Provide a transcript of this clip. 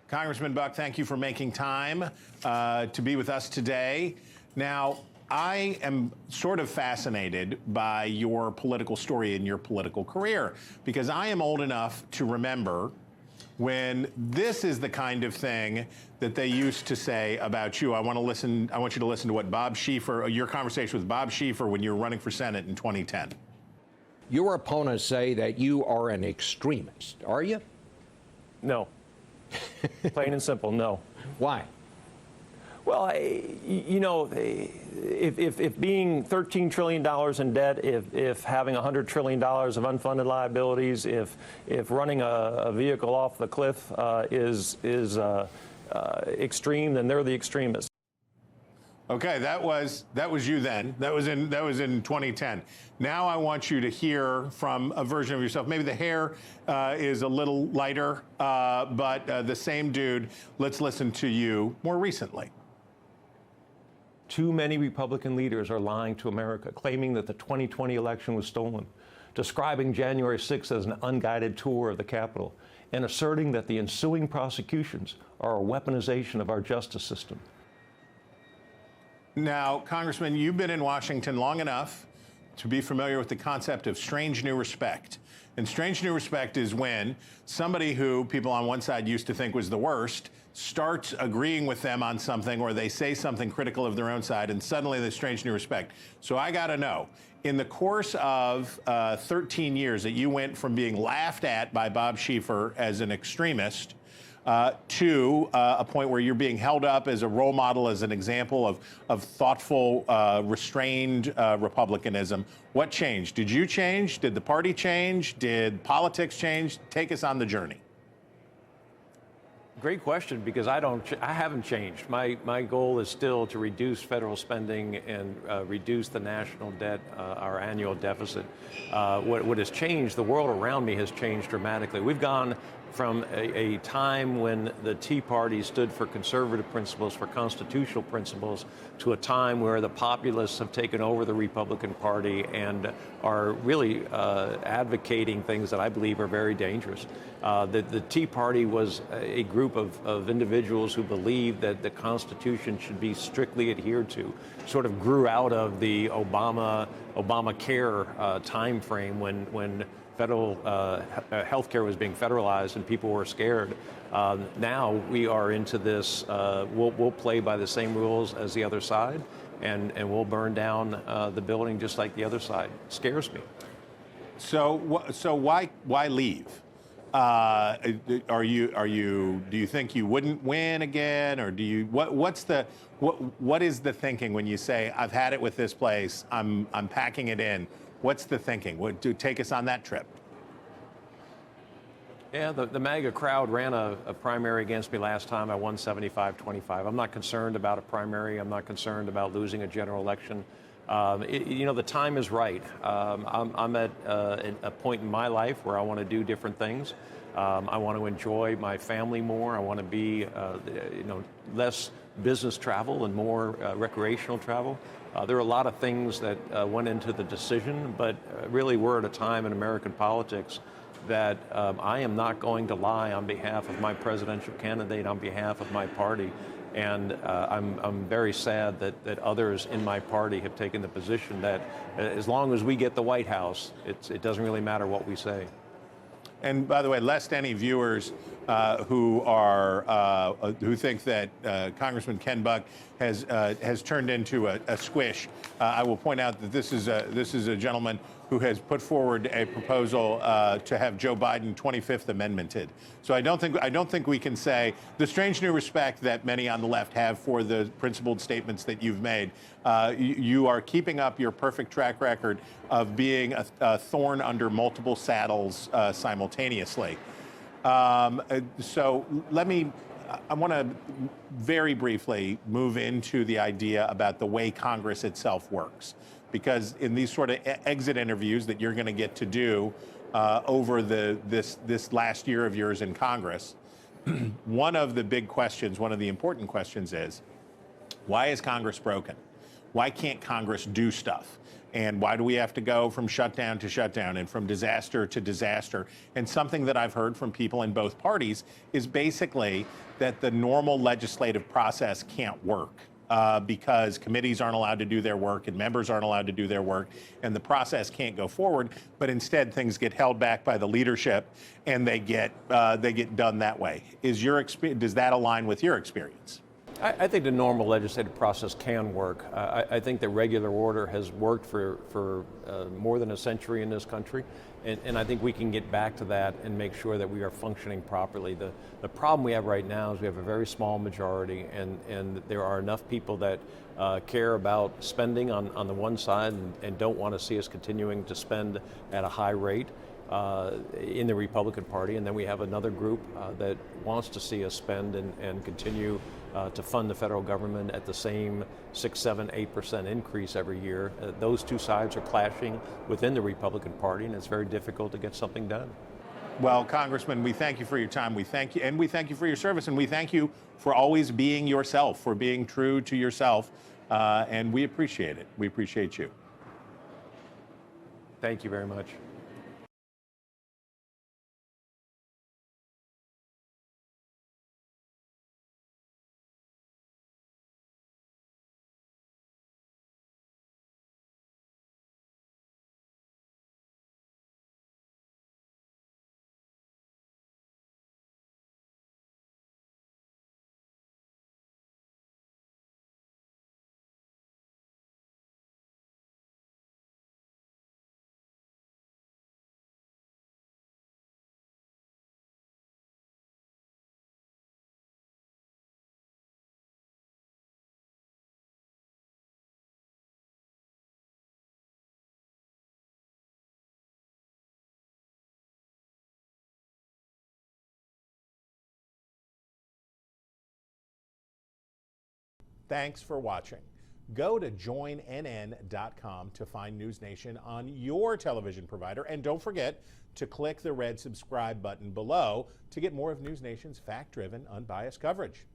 Congressman Buck, thank you for making time to be with us today. Now, I am sort of fascinated by your political story and your political career, because I am old enough to remember when this is the kind of thing that they used to say about you. I want you to listen to what Bob Schieffer, your conversation with Bob Schieffer when you were running for Senate in 2010. Your opponents say that you are an extremist, are you? No. Plain and simple, no. Why? Well, you know, if being $13 trillion in debt, if having $100 trillion of unfunded liabilities, if running a vehicle off the cliff is extreme, then they're the extremists. Okay, that was you then. That was in 2010. Now I want you to hear from a version of yourself. Maybe the hair is a little lighter, but the same dude. Let's listen to you more recently. Too many Republican leaders are lying to America, claiming that the 2020 election was stolen, describing January 6th as an unguided tour of the Capitol, and asserting that the ensuing prosecutions are a weaponization of our justice system. Now, Congressman, you've been in Washington long enough to be familiar with the concept of strange new respect. And strange new respect is when somebody who people on one side used to think was the worst starts agreeing with them on something, or they say something critical of their own side, and suddenly there's strange new respect. So I got to know, in the course of 13 years that you went from being laughed at by Bob Schieffer as an extremist to a point where you're being held up as a role model, as an example of thoughtful, restrained republicanism. What changed? Did you change? Did the party change? Did politics change? Take us on the journey. Great question, because I haven't changed. My goal is still to reduce federal spending and reduce the national debt, our annual deficit. What has changed, the world around me has changed dramatically. We've gone from a time when the Tea Party stood for conservative principles, for constitutional principles, to a time where the populists have taken over the Republican Party and are really advocating things that I believe are very dangerous. The Tea Party was a group of individuals who believed that the Constitution should be strictly adhered to. Sort of grew out of the Obamacare time frame when federal health care was being federalized and people were scared. Now we are into this, we'll play by the same rules as the other side, and we'll burn down the building just like the other side. Scares me. So why leave? Do you think you wouldn't win again, or do you, what is the thinking when you say, I've had it with this place, I'm packing it in? What's the thinking? Take us on that trip. Yeah, the MAGA crowd ran a primary against me last time. I won 75-25. I'm not concerned about a primary. I'm not concerned about losing a general election. You know, the time is right. I'm at a point in my life where I want to do different things. I want to enjoy my family more. I want to be, less business travel and more recreational travel. There are a lot of things that went into the decision, but really we're at a time in American politics that I am not going to lie on behalf of my presidential candidate, on behalf of my party. And I'm very sad that others in my party have taken the position that as long as we get the White House, it doesn't really matter what we say. And by the way, lest any viewers who think that Congressman Ken Buck has turned into a squish, I will point out that this is a gentleman who has put forward a proposal to have Joe Biden 25th Amendmented. So I don't think we can say the strange new respect that many on the left have for the principled statements that you've made. You are keeping up your perfect track record of being a thorn under multiple saddles simultaneously. So I want to very briefly move into the idea about the way Congress itself works. Because in these sort of exit interviews that you're going to get to do over this last year of yours in Congress, one of the big questions, one of the important questions is, why is Congress broken? Why can't Congress do stuff? And why do we have to go from shutdown to shutdown and from disaster to disaster? And something that I've heard from people in both parties is basically that the normal legislative process can't work. Because committees aren't allowed to do their work and members aren't allowed to do their work, and the process can't go forward. But instead, things get held back by the leadership, and they get done that way. Does that align with your experience? I think the normal legislative process can work. I think the regular order has worked for more than a century in this country, and I think we can get back to that and make sure that we are functioning properly. The problem we have right now is we have a very small majority, and there are enough people that care about spending on the one side and don't want to see us continuing to spend at a high rate in the Republican Party, and then we have another group that wants to see us spend and continue to fund the federal government at the same 6, 7, 8% increase every year. Those two sides are clashing within the Republican Party, and it's very difficult to get something done. Well, Congressman, we thank you for your time. We thank you, and we thank you for your service, and we thank you for always being yourself, for being true to yourself, and we appreciate it. We appreciate you. Thank you very much. Thanks for watching. Go to joinnn.com to find NewsNation on your television provider. And don't forget to click the red subscribe button below to get more of NewsNation's fact-driven, unbiased coverage.